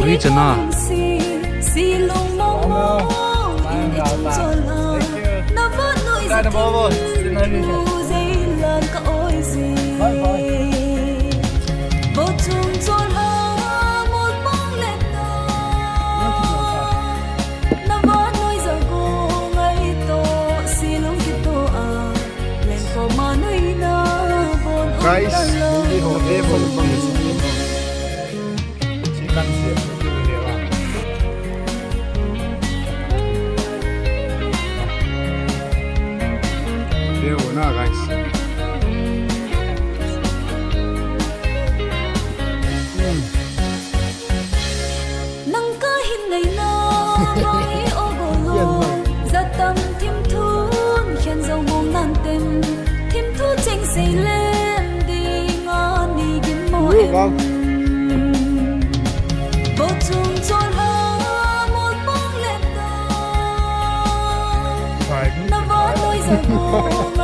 Louis chana. Guys, hindi ho ever pang chicken set dito Deo na guys. Nang kahin ngay na mọi ogolo zatam thim thun khen dầu mong nan tem thim thu chênh say lên đi ngon đi kiếm mô em vô chung trôn hơ một bóng lên ta nó võ đôi giờ cô